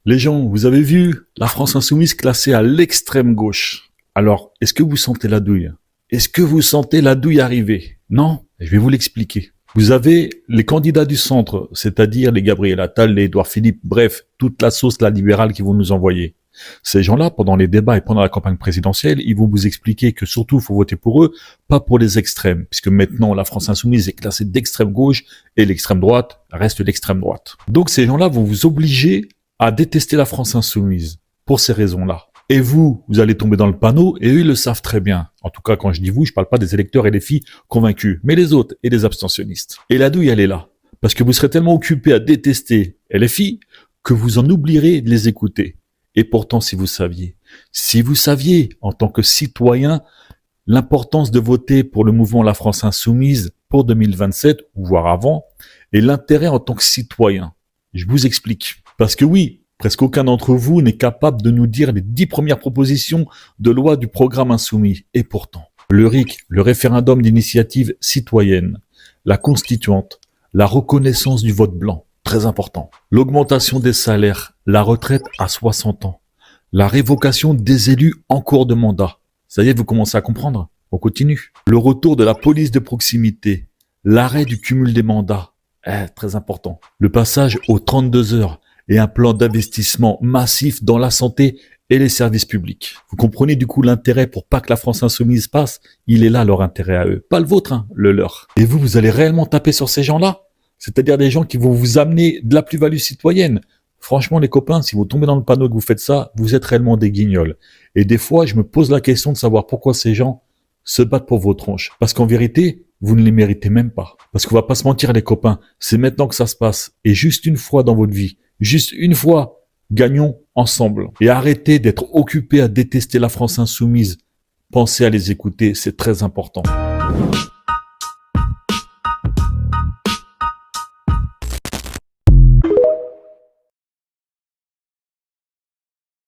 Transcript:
Les gens, vous avez vu la France insoumise classée à l'extrême gauche. Alors, est-ce que vous sentez la douille? Est-ce que vous sentez la douille arriver? Non? Je vais vous l'expliquer. Vous avez les candidats du centre, c'est-à-dire les Gabriel Attal, les Édouard Philippe, bref, toute la sauce la libérale qui vont nous envoyer. Ces gens-là, pendant les débats et pendant la campagne présidentielle, ils vont vous expliquer que surtout, il faut voter pour eux, pas pour les extrêmes, puisque maintenant, la France insoumise est classée d'extrême gauche et l'extrême droite reste l'extrême droite. Donc, ces gens-là vont vous obliger à détester la France insoumise pour ces raisons-là. Et vous allez tomber dans le panneau, et eux, ils le savent très bien. En tout cas, quand je dis vous, je parle pas des électeurs et des filles convaincus, mais les autres et les abstentionnistes. Et la douille, elle est là. Parce que vous serez tellement occupés à détester LFI que vous en oublierez de les écouter. Et pourtant, si vous saviez, en tant que citoyen, l'importance de voter pour le mouvement La France Insoumise pour 2027, ou voire avant, et l'intérêt en tant que citoyen. Je vous explique. Parce que oui, presque aucun d'entre vous n'est capable de nous dire les 10 premières propositions de loi du programme insoumis. Et pourtant, le RIC, le référendum d'initiative citoyenne, la constituante, la reconnaissance du vote blanc, très important, l'augmentation des salaires, la retraite à 60 ans, la révocation des élus en cours de mandat. Ça y est, vous commencez à comprendre? On continue. Le retour de la police de proximité, l'arrêt du cumul des mandats, très important. Le passage aux 32 heures, et un plan d'investissement massif dans la santé et les services publics. Vous comprenez du coup l'intérêt pour pas que la France insoumise passe? Il est là leur intérêt à eux, pas le vôtre, hein, le leur. Et vous allez réellement taper sur ces gens-là? C'est-à-dire des gens qui vont vous amener de la plus-value citoyenne. Franchement les copains, si vous tombez dans le panneau et que vous faites ça, vous êtes réellement des guignols. Et des fois, je me pose la question de savoir pourquoi ces gens se battent pour vos tronches. Parce qu'en vérité, vous ne les méritez même pas. Parce qu'on va pas se mentir les copains, c'est maintenant que ça se passe. Et juste une fois dans votre vie, juste une fois, gagnons ensemble. Et arrêtez d'être occupés à détester la France insoumise. Pensez à les écouter, c'est très important.